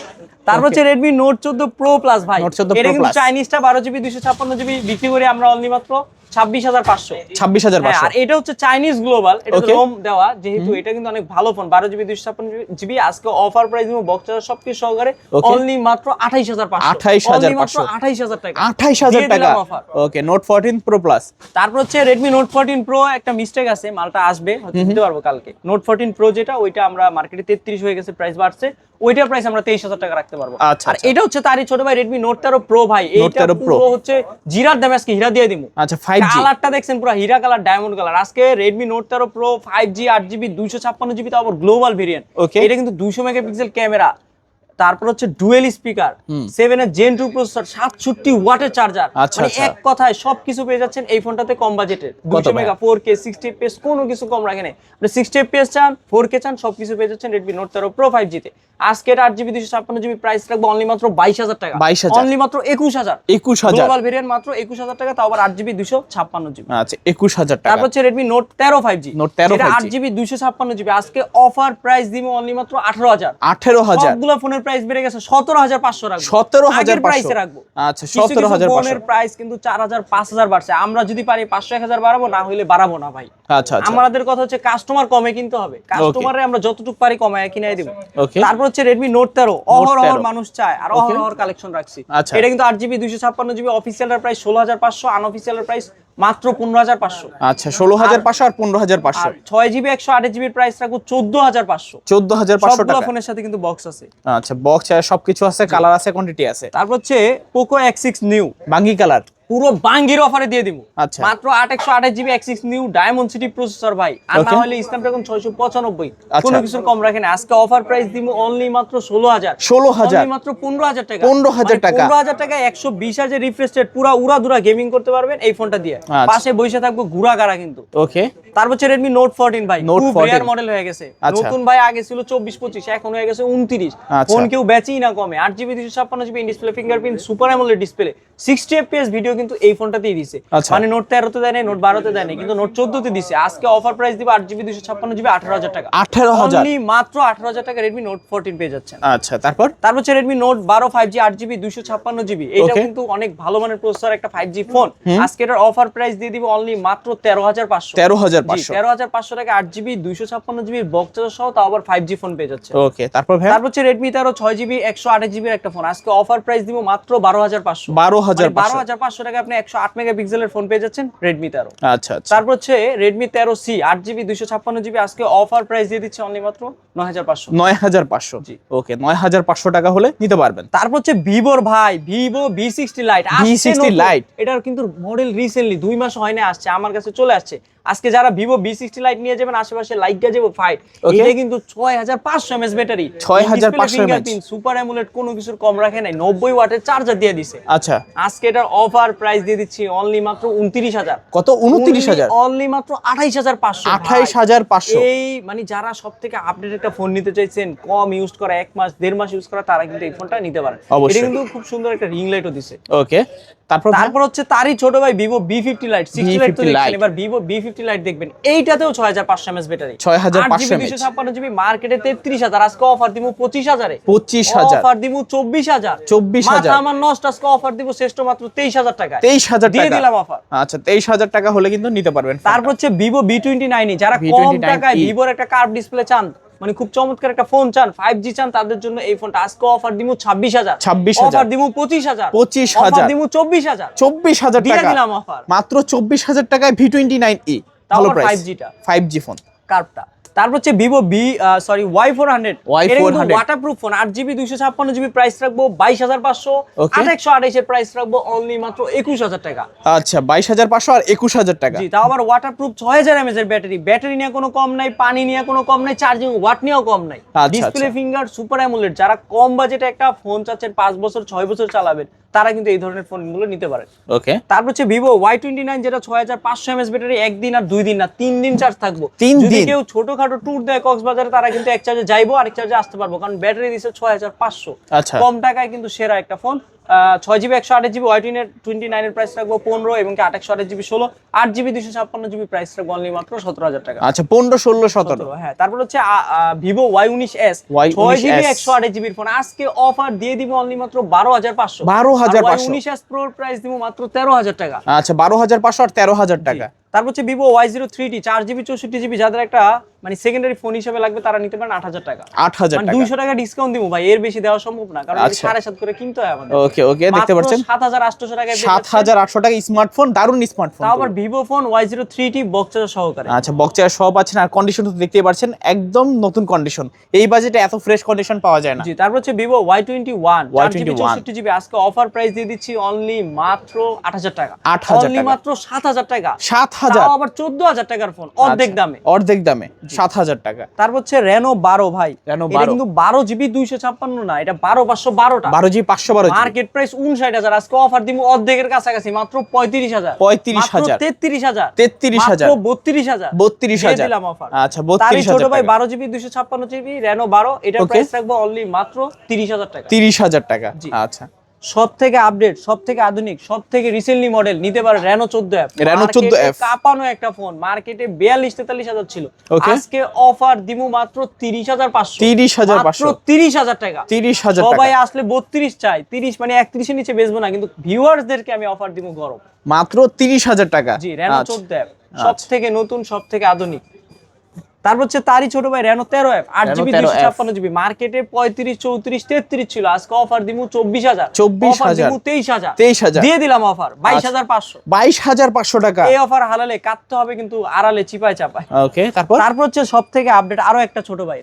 তারপর হচ্ছে Redmi Note 14 Pro Plus ভাই। Note 14 এটা Pro কিন্তু Plus। চাইনিজটা 12GB 256GB বিক্রি করে আমরা অনলি মাত্র 26500। 26500? আর এটা হচ্ছে চাইনিজ গ্লোবাল, এটা Okay. রোম দেওয়া, যেহেতু এটা কিন্তু অনেক ভালো ফোন। 12GB 256GB, আজকে অফার প্রাইস দিব বক্স চার্জার সবকিছু সহকারে Okay. অনলি মাত্র 28500। 28500? 28000 টাকা। 28000 দিয়ে টাকা? দিলাম offer। ওকে, Note 14 Pro Plus। তারপর হচ্ছে Redmi Note 14 Pro, একটা মিস্টেক আছে, মাল ফোনটা আসবে হয়তো দিতে পারবো কালকে। নোট 14 প্রো যেটা ওইটা আমরা মার্কেটে 33 হয়ে গেছে, প্রাইস বাড়ছে, ওইটার প্রাইস আমরা 23,000 টাকা রাখতে পারবো। আচ্ছা, আর এটা হচ্ছে তারই ছোট ভাই রেডমি নোট 13 প্রো ভাই, এইটা 13 Pro পুরো হচ্ছে জিরার দামে আজকে হীরা দিয়ে দিমু। আচ্ছা 5G কালারটা দেখছেন পুরো হীরা কালার, ডায়মন্ড কালার। আজকে Redmi note 13 pro 5G 8GB 256GB তো আবার গ্লোবাল ভেরিয়েন্ট। Okay. এটা কিন্তু 200 মেগাপিক্সেল ক্যামেরা, তারপর হচ্ছে ডুয়েল স্পিকার, 7 এর Gen 2 প্রসেসর, 67 ওয়াটের চার্জার, আচ্ছা, মানে আচ্ছা। এক কথায় সবকিছু পেয়ে যাচ্ছেন এই ফোনটাতে কম বাজেটের। 200 ভাই? মেগা 4K 60 fps কোনো কিছু কম রাখে নাই। আপনি 60 fps চান, 4K চান, সবকিছু পেয়ে যাচ্ছেন Redmi Note 13 Pro 5G তে। আজকে এটা 8GB 256GB প্রাইস রাখবো অনলি মাত্র 22,000 টাকা। 22,000 অনলি মাত্র 21,000। 21,000 গ্লোবাল ভেরিয়েন্ট মাত্র 21,000 টাকা, তাও আবার 8GB 256GB। আচ্ছা 21,000 টাকা। তারপর হচ্ছে Redmi Note 13 5G, Note 13 যেটা 5G 8GB 256GB আজকে অফার প্রাইস দিব অনলি মাত্র 18,000। 18,000 সবগুলো ফোনের প্রাইস বেড়ে গেছে, 17,500 রাখবো। 17,500 আগের প্রাইসে রাখবো। আচ্ছা কিছু কিছু 17,500 ফোনের প্রাইস কিন্তু 4,000 5,000 বাড়ছে। আমরা যদি পারি 500-1000 বাড়াবো, না হইলে বাড়াবো না ভাই। আচ্ছা আচ্ছা আমাদের কথা হচ্ছে কাস্টমার কমে কিনতে হবে, কাস্টমারে আমরা যতটুকু পারি কমায় কিনাই দেব। Okay. তারপর হচ্ছে Redmi Note 13 অহরহ মানুষ চায়, আর অহরহ কালেকশন রাখছি। আচ্ছা। এটা কিন্তু 8GB 256GB অফিসিয়ালের প্রাইস 16,500, আনঅফিসিয়ালের প্রাইস মাত্র 15,500। আচ্ছা 16,500 আর 15,500 আর 6GB 128GB প্রাইস রাখবো 14,500। 14,500 সবগুলো টাকা। ফোনের সাথে কিন্তু বক্স আছে। আচ্ছা বক্স আছে, সবকিছু আছে, কালার আছে, কোয়ান্টিটি আছে। তারপর হচ্ছে Poco X6 নিউ বাঙ্গি কালার পুরো বাঙ্গির অফারে দিয়ে দিব। আচ্ছা। মাত্র 8/128GB X6 new diamond city processor ভাই, আর না Okay. হলে স্ন্যাপড্রাগন 695। আচ্ছা। কোনো কিছুর কম রাখে না। আজকে অফার প্রাইস দিব অনলি মাত্র 16,000। 16,000 অনলি মাত্র 15,000 টাকা। 15,000 টাকা। 15,000 টাকা 120 হাজার রিফ্রেশ রেট, পুরো উড়াধুরা গেমিং করতে পারবেন এই ফোনটা দিয়ে। আচ্ছা। পাশে বসে থাকবো ঘুরা গাড়া কিন্তু। ওকে তারপর হচ্ছে Redmi Note 14 ভাই, Note খুব 14 রেয়ার মডেল হয়ে গেছে। আচ্ছা। নতুন ভাই আগে ছিল 24-25, এখন হয়ে গেছে 29। আচ্ছা। ফোন কেউ বেচেই না কমে। 8GB 256GB in display, fingerprint, super AMOLED display, 60 fps video কিন্তু এই ফোনটাতেই দিছে। আচ্ছা। মানে নোট 13 তে দেয় নাই, নোট 12 তে দেয় নাই, কিন্তু নোট 14 তে দিছে। আজকে অফার প্রাইস দিব 8GB 256GB 18,000 টাকা। 18,000 অনলি মাত্র 18,000 টাকা Redmi Note 14 পেয়ে যাচ্ছেন। আচ্ছা তারপর তারপর হচ্ছে Redmi Note 12 5G 8GB 256GB, এটা Okay. কিন্তু অনেক ভালো মানের প্রসেসর, একটা 5G ফোন। আজকে এটার অফার প্রাইস দিয়ে দিব অনলি মাত্র 13,500। 13,500 13,500 টাকা 8GB 256GB বক্স সহ, তাও আবার 5G ফোন পেয়ে যাচ্ছে। ওকে তারপর ভাই তারপর হচ্ছে Redmi 13 6GB 128GB এর একটা ফোন, আজকে অফার প্রাইস দিব মাত্র 12,500। 12,500 12,500 টাকা আপনি 108 মেগাপিক্সেলের ফোন পেয়ে যাচ্ছেন Redmi 13। আচ্ছা আচ্ছা তারপর হচ্ছে Redmi 13C 8GB 256GB আজকে অফার প্রাইস দিয়ে দিচ্ছে অনলি মাত্র 9,500। 9,500 জি। ওকে 9,500 টাকা হলে নিতে পারবেন। তারপর হচ্ছে ভিভোর ভাই Vivo V60 Lite V60 Lite এটার কিন্তু মডেল রিসেন্টলি 2 মাস হয় না আসছে, আমার কাছে চলে আসছে। আজকে যারা Vivo V60 Lite নিয়ে যাবেন, আশেপাশে লাইকা যাবো ফাইট। Okay. এটা কিন্তু 6,500 mAh battery, 6,500 mAh super AMOLED, কোনো কিছুর কম রাখে নাই, 90 ওয়াটের চার্জার দিয়ে দিছে। আচ্ছা আজকে এটার অফার প্রাইস দিয়ে দিচ্ছি অনলি মাত্র 29,000। কত 29,000 অনলি মাত্র 28,500। 28,500 এই মানে যারা সবথেকে আপডেট একটা ফোন নিতে চাইছেন, কম ইউজ করা, 1 মাস 1.5 মাস ইউজ করা, তারা কিন্তু এই ফোনটা নিতে পারেন। অবশ্যই। এটা কিন্তু খুব সুন্দর একটা রিং লাইটও দিছে। ওকে তারপর তারপর হচ্ছে তারই ছোট ভাই Vivo B50 Lite 60 Lite তো B50 দেখছেন, Lite। এবার Vivo B50 Lite দেখবেন, এইটাতেও 6,500 mAh ব্যাটারি, 6,500 8GB 256GB মার্কেটে 33,000, আজকে অফার দিব 25,000 এ। 25,000 অফার দিব 24,000। 24,000 মাথা আমার নষ্ট, আজকে অফার দিব শ্রেষ্ঠ মাত্র 23,000 টাকা। 23,000 দিয়ে টাকা দিলাম অফার। আচ্ছা 23,000 টাকা হলে কিন্তু নিতে পারবেন। তারপর হচ্ছে Vivo B29 যারা কম V29e টাকায় ভিভোর একটা কার্ভ ডিসপ্লে চান, মানে খুব চমৎকার একটা ফোন চান, 5G চান, তাদের জন্য এই ফোনটা আজকে অফার দিব 26,000। 26,000 অফার দিব 25,000। 25,000 অফার দিব 24,000। 24,000 দিয়ে টাকা দিলাম অফার। মাত্র 24,000 টাকায় V29e ভালো আবার প্রাইস 5G টা 5G ফোন। কার্ভটা। তারপর হচ্ছে Vivo Y400, এটা কিন্তু waterproof phone, 8GB 256GB price রাখবো 22,500। Okay. 8/128 এর প্রাইস রাখবো অনলি মাত্র 21,000 টাকা। আচ্ছা 22,500 আর 21,000 টাকা। জি, তাও আবার ওয়াটারপ্রুফ 6000 mAh এর ব্যাটারি, ব্যাটারি নিয়ে কোনো কম নাই, পানি নিয়ে কোনো কম নাই, চার্জিং ওয়াট নিয়েও কম নাই। আচ্ছা, ডিসপ্লে আচ্ছা। ফিঙ্গার, সুপার অ্যামোলেড, যারা কম বাজেটে একটা ফোন চাচ্ছেন 5 বছর 6 বছর চালাবেন, তারা কিন্তু এই ধরনের ফোনগুলো নিতে পারেন। ওকে তারপর হচ্ছে Vivo Y29 যেটা 6,500 mAh ব্যাটারি, একদিন আর 2 দিন না 3 দিন চার্জ থাকবো। 3 যদি দিন? কেউ ছোটখাটো ট্যুর দেয় কক্সবাজারে, তারা কিন্তু এক চার্জে যাইবো, আরেক চার্জে আসতে পারবো, কারণ ব্যাটারি দিছে 6,500। আচ্ছা। কম টাকায় কিন্তু সেরা একটা ফোন। 6GB 128GB Y29 এর প্রাইস রাখবো 15, এবং কি 8/128GB 16, 8GB 256GB প্রাইস রাখবো অনলি মাত্র 17,000 টাকা। আচ্ছা 15 16 17 হ্যাঁ, তারপর হচ্ছে Vivo Y19s Y19s 6GB 128GB phone, আজকে অফার দিয়ে দিব অনলি মাত্র 12,500। 12,500 Y19s Pro প্রাইস দিব মাত্র 13,000 টাকা। আচ্ছা 12,500 আর 13,000 টাকা। তারপর হচ্ছে Vivo Y03T 4GB 64GB, যাদের একটা মানে সেকেন্ডারি ফোন হিসেবে লাগবে তারা নিতে পারেন 8,000 টাকা। 8,000 মানে টাকা। 200 টাকা ডিসকাউন্ট দিব ভাই, এর বেশি দেওয়া সম্ভব না, কারণ আচ্ছা। 7.5 করে কিনতে হয় আমাদের। ওকে ওকে, দেখতে পাচ্ছেন 7,800 টাকায় 7,800 টাকা স্মার্টফোন, দারুন স্মার্টফোন। তাও আবার Vivo phone Y03T box charger সহকারে। আচ্ছা, বক্স চার্জার সহ পাচ্ছেন, আর কন্ডিশন তো দেখতেই পাচ্ছেন একদম নতুন কন্ডিশন। এই বাজেটে এত ফ্রেশ কন্ডিশন পাওয়া যায় না। জি, তারপর হচ্ছে ভিভো Y21 Y21 64GB, আজকে অফার প্রাইস দিয়ে দিচ্ছি অনলি মাত্র 8,000 টাকা। 8,000 অনলি টাকা। মাত্র 7,000 টাকা। 7,000, তাও আবার 14,000 টাকার ফোন অর্ধেক আচ্ছা, দামে। অর্ধেক দামে 7,000 টাকা। তারপর হচ্ছে Reno 12 ভাই, Reno এটা 12 কিন্তু 12GB 256 না, এটা 12,512টা। 12G 512G মার্কেট প্রাইস 59,000, আজকে অফার দিব অর্ধেকের কাছাকাছি মাত্র 35,000। 35,000 33,000 33,000 মাত্র 32,000 32,000 দিয়ে দিলাম অফার। আচ্ছা, তারই 32,000 ছোট ভাই টাকা। 12GB 256GB Reno 12, এটার Okay. প্রাইস রাখবো অনলি মাত্র 30,000 টাকা। 30,000 টাকা। জি। আচ্ছা, সব থেকে আপডেট, সব থেকে আধুনিক, সব থেকে রিসেন্টলি মডেল নিতে পারে Reno 14F। Reno 14F কাঁপানো একটা ফোন, মার্কেটে 42-43,000 ছিল, Okay. আজকে অফার দিমু মাত্র 30,500। 30,500 মাত্র 30,000 টাকা। 30,000 টাকা। সবাই আসলে 32 চাই, 30 মানে 31 এর নিচে বেচবো না, কিন্তু ভিউয়ারদেরকে আমি অফার দিমু গরম। মাত্র 30,000 টাকা। জি, Reno আচ্ছা। 14F সব থেকে নতুন, সব থেকে আধুনিক। তারপর হচ্ছে তারই ছোট ভাই Reno 13F 8GB 256GB, মার্কেটে 35, 34, 33 ছিল, আজকে অফার দিমু 24,000। 24,000 অফার দিমু 23,000। 23,000 দিয়ে দিলাম অফার 22,500। 22,500 টাকা। এই অফার হালালে কাটতে হবে কিন্তু আড়ালে চিপায় চাপায়। ওকে, তারপর তারপর হচ্ছে সব থেকে আপডেট আরো একটা ছোট ভাই,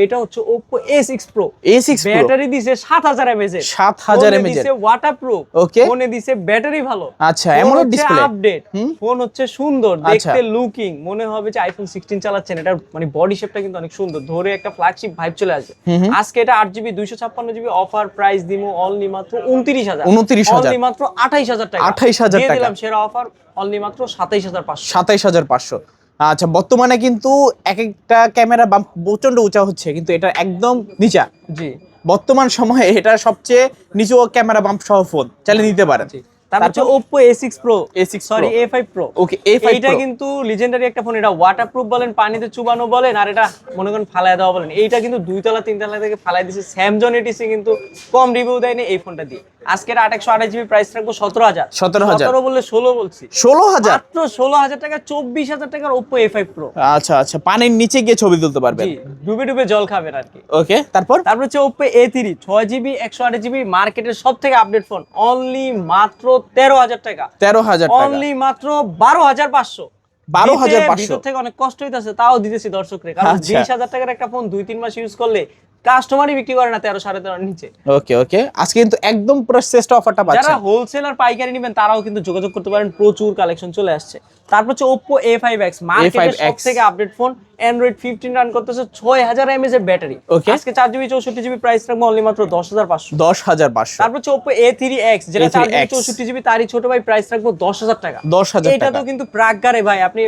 এটা হচ্ছে Oppo A6 Pro। A6 Pro battery দিছে 7,000 mAh এর। 7,000 ফোনে mAh দিছে ওয়াটারপ্রুফ। Okay. ফোনে দিছে ব্যাটারি ভালো। আচ্ছা, AMOLED ডিসপ্লে। আপডেট। ফোন হচ্ছে সুন্দর আচ্ছা। দেখতে, লুকিং মনে হবে যে আইফোন 16 চালাচ্ছেন। এটার মানে বডি শেপটা কিন্তু অনেক সুন্দর, ধরে একটা ফ্ল্যাগশিপ ভাইব চলে আসবে। আজকে এটা 8GB 256GB, অফার প্রাইস দিমু অনলি মাত্র 29,000। 29,000 অনলি মাত্র 28,000 টাকা। 28,000 দিয়ে টাকা। দিলাম সেরা অফার অনলি মাত্র 27,500। 27,500। আচ্ছা, বর্তমানে কিন্তু এক একটা ক্যামেরা বাম্প প্রচন্ড উঁচা হচ্ছে, কিন্তু এটা একদম নিচা। জি বর্তমান সময়ে এটা সবচেয়ে নিচু ক্যামেরা বাম্প সহ ফোন, চাইলে নিতে পারেন। জি। তারপর হচ্ছে Oppo A6 Pro, A6 sorry Pro। A5 Pro। ওকে, A5 এইটা Pro। কিন্তু লিজেন্ডারি একটা ফোন, এটা ওয়াটারপ্রুফ বলেন, পানিতে চুবানো বলেন, আর এটা মনে করেন ফালায় দেওয়া বলেন। এইটা কিন্তু 2 তলা 3 তলা থেকে ফালায় দিছে। স্যামসাং এটিসি কিন্তু কম রিভিউ দেয়নি এই ফোনটা দিয়ে। আজকে 828GB প্রাইস রাখবো 17,000। 17,000 17 বললে 16 বলছি। 16,000 মাত্র 16,000 টাকা, 24,000 টাকার Oppo A5 Pro। আচ্ছা আচ্ছা, পানির নিচে গিয়ে ছবি তুলতে পারবেন। জি, ডুবে ডুবে জল খাবেন আর কি। ওকে, তারপর তারপর হচ্ছে Oppo A3 6GB 128GB, মার্কেটের সব থেকে আপডেট ফোন, অনলি মাত্র 13,000 টাকা। 13,000 টাকা। অনলি মাত্র 12,500। 12,500 ভিতর থেকে অনেক কষ্ট হইতাছে, তাও দিতেছি দর্শকরে, কারণ আচ্ছা। 20,000 টাকার একটা ফোন 2-3 মাস ইউজ করলে কাস্টমারই বিক্রি করে না 13, 13.5 নিচে। ওকে ওকে, আজকে কিন্তু একদম পুরো শ্রেষ্ঠ অফারটা যারা পাচ্ছেন। হোলসেলার পাইকারি নেবেন তারাও কিন্তু যোগাযোগ করতে পারেন, প্রচুর কালেকশন চলে আসছে। তারপর হচ্ছে Oppo A5X, মার্কেটের A5X সব থেকে আপডেট ফোন, Android 15 রান করতেছে, 6,000 mAh এর ব্যাটারি। Okay. আজকে 4GB 64GB প্রাইস রাখবো অনলি মাত্র 10,500। 10,500। তারপর হচ্ছে Oppo A3X, যেটা 4GB 64GB, তারই ছোট ভাই প্রাইস রাখবো 10,000 টাকা। 10,000 এটা টাকা। তো কিন্তু প্রাকগারে ভাই, আপনি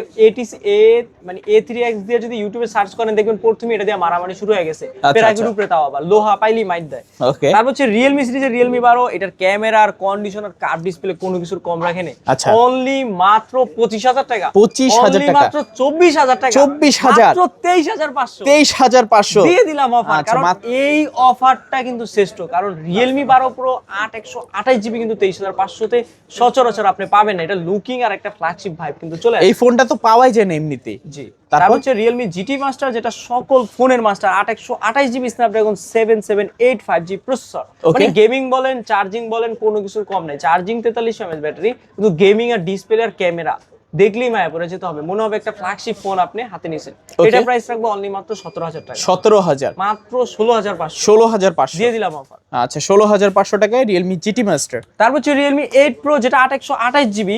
মানে A3X দিয়ে যদি ইউটিউবে সার্চ করেন দেখবেন প্রথমে এটা দিয়ে মারামারি শুরু হয়ে গেছে। প্রাকের উপরে তাও আবার লোহা পাইলি মাইট দেয়। ওকে, তারপর হচ্ছে Realme সিরিজের Realme 12, এটার ক্যামেরার কন্ডিশনার কার্ভ ডিসপ্লে কোনো কিছুর কম রাখেনি। আচ্ছা। অনলি মাত্র 25,000 টাকা। 25,000 Only টাকা। মাত্র 24,000 টাকা। 24,000 মাত্র 23,500। 23,500 দিয়ে দিলাম অফার। আচ্ছা, কারণ এই অফারটা কিন্তু শ্রেষ্ঠ, কারণ Realme 12 Pro 8/128GB কিন্তু 23,500 তে সচরাচর আপনি পাবেন না। এটা লুকিং আর একটা ফ্ল্যাগশিপ ভাইব কিন্তু চলে আসে। এই ফোনটা তো পাওয়াই যায় না এমনিতেই। জি, তারপর? তারপর হচ্ছে Realme GT Master, যেটা সকল ফোনের master, 8/128GB Snapdragon 7785G processor. Okay. মানে গেমিং বলেন, চার্জিং বলেন, কোনো কিছুর কম নাই। চার্জিং 43 mAh ব্যাটারি, কিন্তু গেমিং আর ডিসপ্লে আর ক্যামেরা দেখলেই মায়া পড়ে যেতে হবে, মনে হবে একটা ফ্ল্যাগশিপ ফোন আপনি হাতে নিয়েছেন। Okay. এটা প্রাইস রাখবো অনলি মাত্র 17,000 টাকা। 17,000। মাত্র 16,500 16,500 দিয়ে দিলাম অফার। আচ্ছা, 16,500 টাকায় Realme GT Master। তারপর হচ্ছে Realme 8 Pro, যেটা 8/128GB,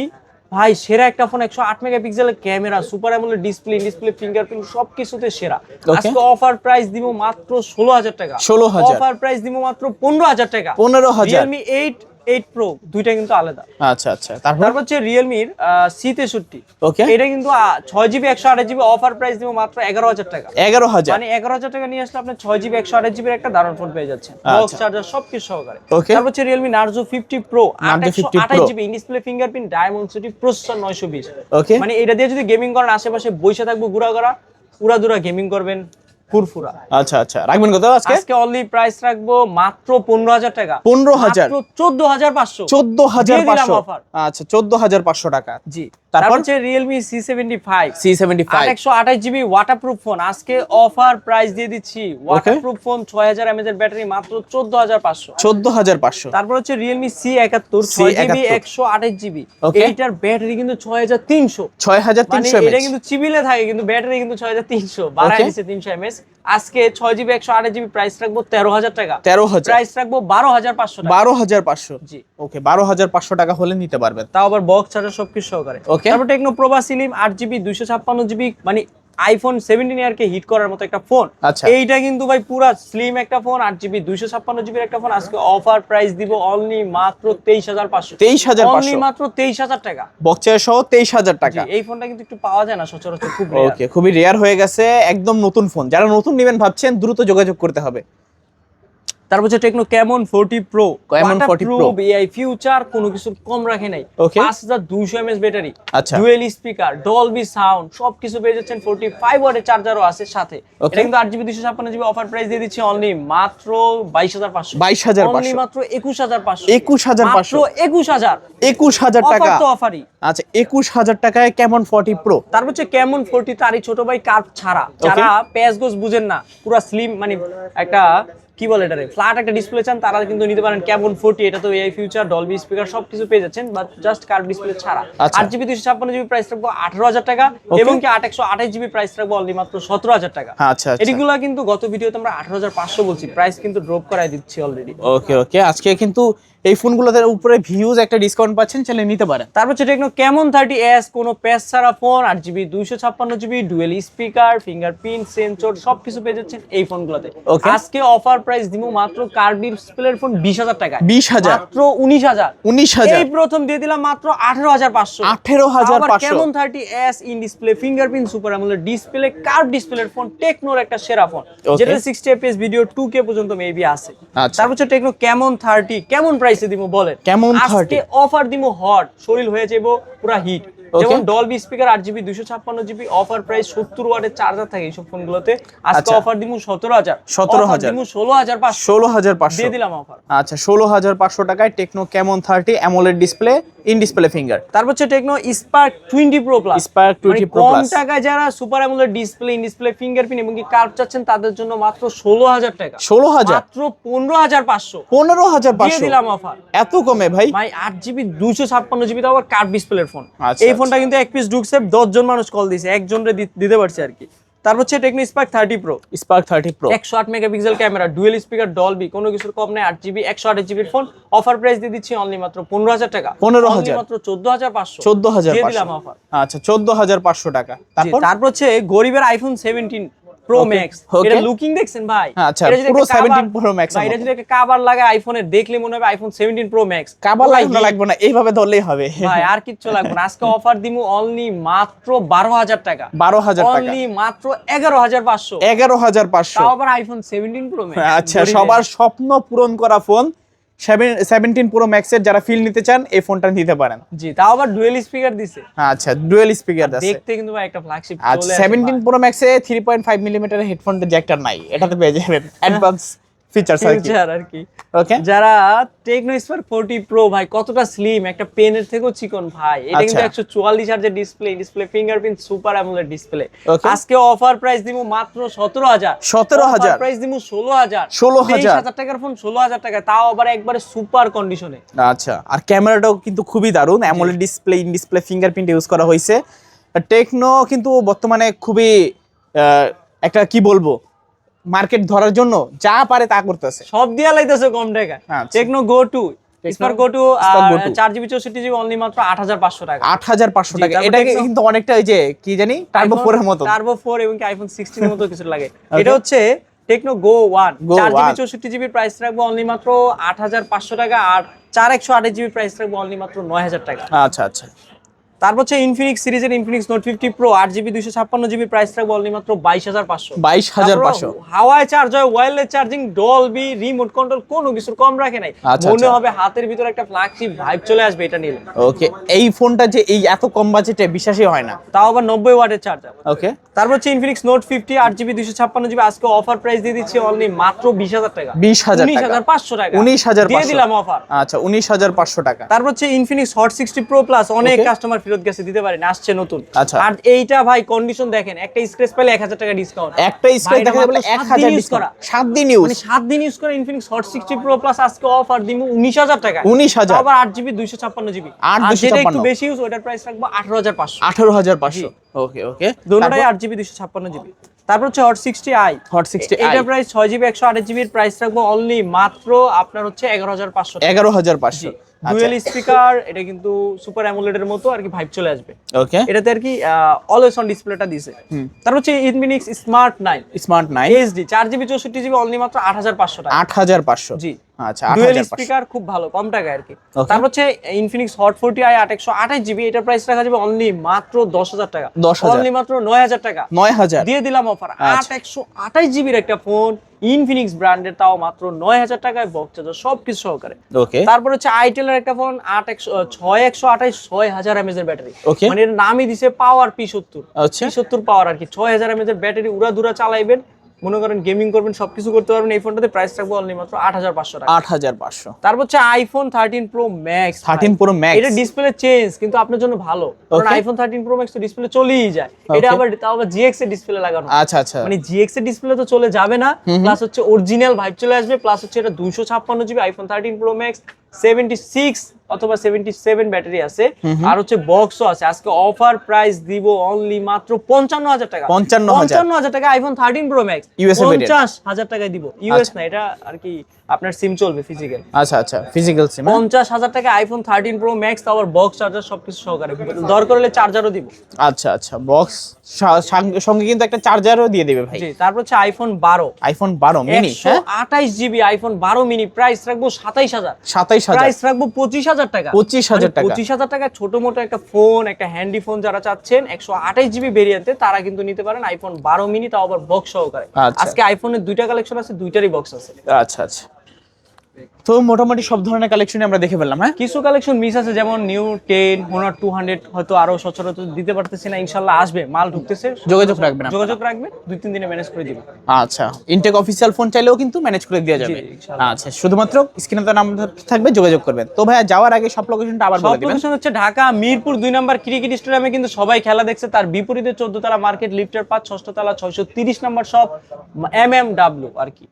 ভাই সেরা একটা ফোন, 108 মেগাপিক্সেলের camera, super AMOLED display fingerprint সবকিছুতে সেরা। আজকে অফার প্রাইস দিব মাত্র 16,000 টাকা। 16,000 অফার প্রাইস দিব মাত্র 15,000 টাকা। 15,000 Realme 8 Pro দুইটা কিন্তু আলাদা। আচ্ছা আচ্ছা, তারপর তারপর হচ্ছে Realme C63, ওকে, এটা কিন্তু 6GB 128GB, অফার প্রাইস দিব মাত্র 11,000 টাকা। 11,000 মানে 11,000 টাকা নিয়ে আসলে আপনি 6GB 128GB এর একটা দারুণ ফোন পেয়ে যাচ্ছেন, আচ্ছা। বক্স চার্জার সবকিছু সহকারে। Okay. তারপর হচ্ছে Realme Narzo 50 Pro, Narzo 50 Pro। 8/128GB display fingerprint diamond processor 920। ওকে, মানে এটা দিয়ে যদি গেমিং করেন, আশেপাশে বইসা থাকবো উড়াদুরা গেমিং করবেন ফুরফুরা। আচ্ছা আচ্ছা, রাখবেন কত আজকে? আজকে অনলি প্রাইস রাখবো মাত্র 15,000 টাকা। 15,000 মাত্র 14,500। 14,500 দিয়ে দিলাম offer। আচ্ছা, 14,500 টাকা। জি, তারপর হচ্ছে Realme C75 C75 828GB waterproof phone. আজকে অফার প্রাইস দিয়ে দিচ্ছি, ওয়াটারপ্রুফ ফোন 6000 mAh এর ব্যাটারি মাত্র 14500। 14500। তারপর হচ্ছে Realme C71 6GB 128GB, এইটার ব্যাটারি কিন্তু 6300। 6300 মানে এটা কিন্তু চিবিলে থাকে কিন্তু ব্যাটারি কিন্তু 6300, বাড়ায় দিয়েছে 300 mAh। আজকে 6GB 128GB প্রাইস রাখবো 13000 টাকা, 13000 প্রাইস রাখবো 12500 টাকা। 12500 জি ওকে, 12500 টাকা হলে নিতে পারবেন, তাও আবার বক্স চার্জার সবকিছু সহকারে। তারপর টেকনো প্রোবা স্লিম 8GB 256GB, মানে আইফোন 17 ইয়ারকে হিট করার মতো একটা ফোন। আচ্ছা, এইটা কিন্তু ভাই পুরা স্লিম একটা ফোন, 8GB 256GB একটা ফোন। আজকে অফার প্রাইস দিব অনলি মাত্র 23500। 23500 অনলি মাত্র 23000 টাকা, বক্সের সহ 23000 টাকা। এই ফোনটা কিন্তু একটু পাওয়া যায় না সচরাচর, খুব রেয়ার। ওকে, খুবই রেয়ার হয়ে গেছে, একদম নতুন ফোন। যারা নতুন নেবেন ভাবছেন দ্রুত যোগাযোগ করতে হবে। তারপর হচ্ছে techno Camon 40 pro, Camon 40 Pro AI future, কোনো কিছু কম রাখে নাই। 5200 mAh ব্যাটারি, আচ্ছা, ডুয়েল স্পিকার, ডলবি সাউন্ড, সবকিছু পেয়ে যাচ্ছেন। 45 ওয়াটের চার্জারও আছে সাথে। এটা কিন্তু 8GB 256GB অফার প্রাইস দিয়ে দিচ্ছি অনলি মাত্র 22500। 22500 অনলি মাত্র 21500। 21500 21000 21000 টাকা অফার তো অফারই। আচ্ছা, 21000 টাকায় ক্যামন 40 প্রো। তারপর হচ্ছে ক্যামন 40 তারই ছোট ভাই কার্ভ ছাড়া, যারা প্যাচ গোস বুঝেন না, পুরো স্লিম মানে একটা কি বলে এটারে ফ্ল্যাট একটা ডিসপ্লে চান, তারা কিন্তু নিতে পারেন ক্যামন 40। এটা তো এআই ফিউচার, ডলবি স্পিকার সবকিছু পেয়ে যাচ্ছেন, বাট জাস্ট কার্ভ ডিসপ্লে ছাড়া। 8GB 256GB প্রাইস রাখবো 18000 টাকা, এবং কি 828GB প্রাইস রাখবো অনলি মাত্র 17000 টাকা। আচ্ছা, এগুলা কিন্তু গত ভিডিওতে আমরা 18500 বলছি, প্রাইস কিন্তু ড্রপ করাই দিচ্ছি অলরেডি। ওকে ওকে, আজকে কিন্তু এই ফোনগুলোর উপরে ভিউজ একটা ডিসকাউন্ট পাচ্ছেন, চাইলে নিতে পারেন। তারপর হচ্ছে টেকনো ক্যামন 30s, কোনো প্যাচ ছাড়া phone, 8GB 256GB, dual speaker, fingerprint sensor সবকিছু পেয়ে যাচ্ছেন এই ফোনগুলোতে। আজকে অফার প্রাইস দিব মাত্র কার্ভ ডিসপ্লের ফোন 20000 টাকা, 20000 মাত্র 19000। এই প্রথম দিয়ে দিলাম মাত্র 18500। 18500 Camon 30s in display, fingerprint, super AMOLED display, curve ডিসপ্লের ফোন, টেকনোর একটা সেরা ফোন, যেটা 60 fps ভিডিও 2K পর্যন্ত মেবি আছে। তারপর হচ্ছে টেকনো ক্যামন 30, কেমন প্রাইসে দিব বলেন? ক্যামন 30 আজকে অফার দিব হট, শরীর হয়ে যাবো পুরা হিট। যেমন Dolby speaker 8GB 256GB, offer price 70 ওয়াটের চার্জার থাকে এইসব ফোনগুলোতে। আজকে অফার দিব 17000, 17000 দিব 16500, 16500 দিয়ে দিলাম অফার। আচ্ছা, 16500 টাকায় Tecno Camon 30 AMOLED display, in display finger. তারপর হচ্ছে Tecno Spark 20 pro plus. Spark 20 pro কম প্লাস, টাকায় যারা super AMOLED display, in display fingerprint এবং কি কার্ভ চাচ্ছেন, তাদের জন্য মাত্র 16000 টাকা। 16000, মাত্র 15500, 15500 দিয়ে দিলাম অফার। এত কমে ভাই? 8GB 256GB তো আবার কার্ভ ডিসপ্লের ফোন। আচ্ছা, এই ফোনটা কিন্তু এক পিস ঢুকছে, 10 জন মানুষ কল দিয়েছে, একজনরে দিতে পারছে আর কি। তারপর হচ্ছে Tecno spark 30 pro, spark 30 pro, 108 megapixel camera, dual speaker, Dolby, কোনো কিছুর কম নাই। 8GB 128GB phone, offer price দিয়ে দিচ্ছি অনলি মাত্র 15000 টাকা, 15000, মাত্র 14500, 14500 দিয়ে দিলাম অফার। আচ্ছা, 14500 টাকা। তারপর হচ্ছে গরিবের আইফোন 17 প্রো ম্যাক্স, এটা লুকিং দেখছেন ভাই? আচ্ছা, পুরো 17 প্রো ম্যাক্স। ভাই এটা যদি একটা কভার লাগায় আইফোনে, দেখলে মনে হবে আইফোন 17 প্রো ম্যাক্স। কভার লাগবে না, এইভাবে ধরলেই হবে ভাই, আর কিচ্ছু লাগবে না। আজকে অফার দিমু অনলি মাত্র 12000 টাকা, 12000 টাকা, অনলি মাত্র 11500, 11500, তাও আবার আইফোন 17 প্রো ম্যাক্স। আচ্ছা, সবার স্বপ্ন পূরণ করা ফোন 17 প্রো ম্যাক্সের, যারা ফিল নিতে চান এই ফোনটা নিতে পারেন। জি, তাও আবার ডুয়েল স্পিকার দিছে। আচ্ছা, ডুয়েল স্পিকার আছে, দেখতে কিন্তু ভাই একটা ফ্ল্যাগশিপ চলে আচ্ছা, আসে। 17 প্রো ম্যাক্সে 3.5 মিলিমিটার হেডফোন জ্যাকটা নাই, এটাতে পেয়ে যাবেন অ্যাডভান্স ফিচারস আর কি। ওকে, যারা টেকনো স্পার্ক 40 প্রো ভাই, কতটা স্লিম, একটা পেনের থেকেও চিকন ভাই। এটা কিন্তু 144 হার্জের display, fingerprint, super AMOLED display. আজকে অফার প্রাইস দিমু মাত্র 17000, অফার প্রাইস দিমু 16000, 23000 টাকার ফোন 16000 টাকা, তাও আবার একবারে সুপার কন্ডিশনে। আচ্ছা, আর ক্যামেরাটাও কিন্তু খুবই দারুণ, AMOLED display, in display fingerprint use করা হয়েছে। টেকনো কিন্তু বর্তমানে খুবই একটা কি বলবো, মার্কেট ধরার জন্য যা পারে তা করতেছে, সব দিয়া লাইতেছে কম টাকা। টেকনো গো 2 স্পার্ক গো 2 4GB 64GB অনলি মাত্র 8500 টাকা, 8500 টাকা। এটা কিন্তু অনেকটা ওই যে কি জানি টার্বো 4 এর মতো, টার্বো 4 এবং কি আইফোন 16 এর মতো কিছু লাগে। এটা হচ্ছে টেকনো গো 1, 4GB 64GB প্রাইস রাখবো অনলি মাত্র 8500 টাকা, আর 4128GB প্রাইস রাখবো অনলি মাত্র 9000 টাকা। আচ্ছা আচ্ছা, তারপর হচ্ছে ইনফিনিক্স সিরিজের Infinix note 50 pro, 8GB 256GB price রাখবো অনলি মাত্র 22500, 22500। হাওয়ায় চার্জ হয়, wireless charging, Dolby, remote control, কোনো কিছুর কম রাখে নাই। মনে হবে হাতের ভিতর একটা ফ্ল্যাগশিপ ভাইব চলে আসবে এটা নিলে। ওকে, এই ফোনটা যে এই এত কম বাজেটে বিশ্বাসই হয় না, তাও আবার 90 ওয়াটের চার্জার। ওকে, তারপর হচ্ছে ইনফিনিক্স নোট 50, 8GB 256GB, আজকে অফার প্রাইস দিয়ে দিচ্ছি অনলি মাত্র 20000 টাকা, 19500 টাকা, 19500 দিয়ে দিলাম অফার। আচ্ছা, 19500 টাকা। তারপর হচ্ছে ইনফিনিক্স হট 60 প্রো প্লাস, অনেক কাস্টমার ফেরত গেছে দিতে পারেন, আসছে নতুন। আচ্ছা। আর এইটা ভাই কন্ডিশন দেখেন, একটা স্ক্র্যাচ পেলে 1000 টাকা ডিসকাউন্ট। একটা স্ক্র্যাচ দেখা বলে 1000 ডিসকাউন্ট 7 দিন ইউজ, মানে 7 দিন ইউজ করে ইনফিনিক্স হট 60 প্রো প্লাস আজকে অফার দিমু 19000 টাকা। 19000 আবার 8GB 256GB। আর যেটা একটু বেশি ইউজ ওটার প্রাইস রাখবো 18500। 18500। ওকে ওকে, দুটোটাই 8GB 256GB। তারপর হচ্ছে হট 60i। হট 60i এটা প্রাইস 6GB 128GB এর প্রাইস রাখবো অনলি মাত্র আপনার হচ্ছে 11500 টাকা। 11500। ডুয়েল স্পিকার, এটা কিন্তু সুপার অ্যামোলেডের মতো আর কি ভাইব চলে আসবে। ওকে, এটাতে আর কি অলওয়েজ অন ডিসপ্লেটা দিছে। তারপর হচ্ছে Infinix smart 9 HD 4GB 64GB only মাত্র 8500 টাকা। 8500। জি আচ্ছা, ডুয়েল 8500 স্পিকার খুব ভালো, কম টাকায় আর কি। তারপর হচ্ছে ইনফিনিক্স হট 40i 828GB, এটার প্রাইস রাখা যাবে অনলি মাত্র 10000 টাকা। 10000 অনলি মাত্র 9000 টাকা 9000 দিয়ে দিলাম অফার। 828GB এর একটা ফোন ইনফিনিক্স ব্র্যান্ডের, তাও মাত্র 9000 টাকায় বক্স চার্জার সবকিছু সহকারে। ওকে, তারপর হচ্ছে আইটেলের একটা ফোন 6128 6000 mAh এর ব্যাটারি। ওকে, মানে এর নামই দিছে পাওয়ার P70। আচ্ছা, P70 পাওয়ার আর কি, 6000 mAh এর ব্যাটারি উড়াধুরা চালাইবেন, মনে করেন গেমিং করবেন, সবকিছু করতে পারবেন। এই ফোনটাতে প্রাইস রাখবো অনলি মাত্র 8500 টাকা। 8500। তারপর হচ্ছে iPhone 13 pro max. 13 pro max, এটা ডিসপ্লে চেঞ্জ কিন্তু আপনার জন্য ভালো, কারণ আইফোন 13 প্রো ম্যাক্স তো ডিসপ্লে চলেই যায়। এটা আবার তাও আবার জিএক্স এর ডিসপ্লে লাগানো। আচ্ছা আচ্ছা, মানে জিএক্স এর ডিসপ্লে তো চলে যাবে না, প্লাস হচ্ছে অরিজিনাল ভাইব চলে আসবে, প্লাস হচ্ছে এটা 256GB আইফোন 13 প্রো ম্যাক্স 76 অথবা 77 ব্যাটারি আছে, আর হচ্ছে বক্সও আছে। আজকে অফার প্রাইস দিব অনলি মাত্র 55000 টাকা। 55000 টাকা আইফোন 13 প্রো ম্যাক্স ইউএসএ 50000 টাকায় দিব। ইউএস না, এটা আর কি আপনার সিম চলবে ফিজিক্যাল। আচ্ছা আচ্ছা, ফিজিক্যাল সিম। 50000 টাকা আইফোন 13 প্রো ম্যাক্স, আবার বক্স চার্জার সবকিছু সহকারে, দরকার করলে চার্জারও দিব। আচ্ছা আচ্ছা, বক্স সঙ্গে কিন্তু একটা চার্জারও দিয়ে দিবে ভাই। জি, তারপর হচ্ছে iPhone 12 mini, 128GB iPhone 12 mini, price রাখবো 27000। প্রাইস রাখবো 25000 টাকা। 25000 টাকা। 25000 টাকা ছোট মোটো একটা ফোন, একটা হ্যান্ডি ফোন যারা চাচ্ছেন 128GB ভেরিয়েন্টে, তারা কিন্তু নিতে পারেন আইফোন 12 মিনি, তাও আবার বক্স সহকারে। আচ্ছা। আজকে আইফোনের দুইটা কালেকশন আছে, দুইটারই বক্স আছে। আচ্ছা আচ্ছা, তো মোটামুটি সব ধরনের কালেকশন আমরা দেখে ফেললাম। হ্যাঁ, কিছু কালেকশন মিস আছে, যেমন নিউ 10 Honor 200 হয়তো আরো সচরাচর দিতে পারতেছি না, ইনশাআল্লাহ আসবে, মাল ঢুকতেছে, যোগাযোগ রাখবেন, যোগাযোগ রাখবেন, 2-3 দিনে ম্যানেজ করে দিব। আচ্ছা, ইনটেক অফিসিয়াল ফোন চাইলেও কিন্তু ম্যানেজ করে দেওয়া যাবে। আচ্ছা, শুধুমাত্র স্ক্রিনে তো নাম্বার থাকবে, যোগাযোগ করবেন। তো ভাইয়া যাওয়ার আগে সব লোকেশনটা আবার বলে দিবেন। সব লোকেশন হচ্ছে ঢাকা মিরপুর 2 নম্বর ক্রিকেট স্টেডিয়ামে কিন্তু সবাই খেলা দেখছে, তার বিপরীতে 14 তলা মার্কেট লিফটের 5 ষষ্ঠ তলা 630 নম্বর শপ MMW আর কি।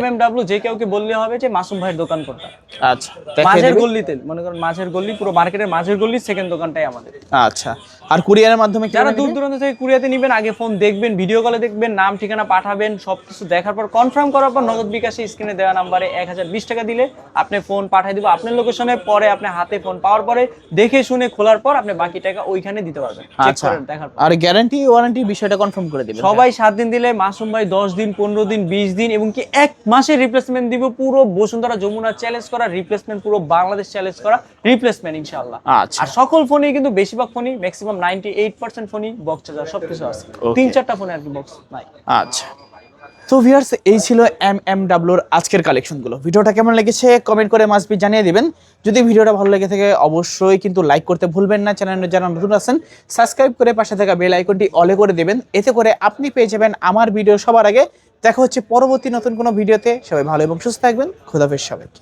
MMW যে কাউকে বললে হবে যে মাসুম ভাইয়ের দোকান কোনটা। আচ্ছা, মাঝের গল্লিতে, মনে করেন মাঝের গল্লি, পুরো মার্কেটের মাঝের গল্লি, সেকেন্ড দোকানটাই আমাদের। আচ্ছা, আর কুরিয়ারের মাধ্যমে যারা দূর দূরান্ত থেকে কুরিয়াতে নেবেন, আগে ফোন দেখবেন, ভিডিও কলে দেখবেন, নাম ঠিকানা পাঠাবেন, সবকিছু দেখার পর কনফার্ম করার পর নগদ বিকাশে স্ক্রিনে দেওয়া নাম্বারে 1020 টাকা দিলে আপনি ফোন পাঠিয়ে দিব আপনার লোকেশনে। পরে আপনি হাতে ফোন পাওয়ার পরে দেখে শুনে খোলার পর আপনি বাকি টাকা ওইখানে দিতে পারবেন, চেক আচ্ছা, করেন দেখার পর। আর গ্যারান্টি ওয়ারেন্টি বিষয়টা কনফার্ম করে দিবেন। সবাই 7 দিন দিলে, মাসুম ভাই 10 দিন 15 দিন 20 দিন এবং কি 1 মাসের রিপ্লেসমেন্ট দিব। পুরো বসুন্ধরা যমুনা চ্যালেঞ্জ করা রিপ্লেসমেন্ট, পুরো বাংলাদেশ চ্যালেঞ্জ করা রিপ্লেসমেন্ট ইনশাআল্লাহ। আচ্ছা, আর সকল ফোনই কিন্তু, বেশিরভাগ ফোনই, ম্যাক্সিমাম 98% ফোনই বক্স চার্জার সবকিছু আছে। 3-4টা ফোনে আর কি বক্স নাই। আচ্ছা, তো ভিউয়ার্স, এই ছিল MMWর আজকের কালেকশনগুলো। ভিডিওটা কেমন লেগেছে কমেন্ট করে মাস্ট বি জানিয়ে দিবেন। যদি ভিডিওটা ভালো লেগে থাকে অবশ্যই কিন্তু লাইক করতে ভুলবেন না। চ্যানেলে যারা নতুন আছেন সাবস্ক্রাইব করে পাশে থাকা বেল আইকনটি অলে করে দেবেন, এতে করে আপনি পেয়ে যাবেন আমার ভিডিও সবার আগে। দেখা হচ্ছে পরবর্তী নতুন কোনো ভিডিওতে। সবাই ভালো এবং সুস্থ থাকবেন। খোদাফেজ সবাইকে।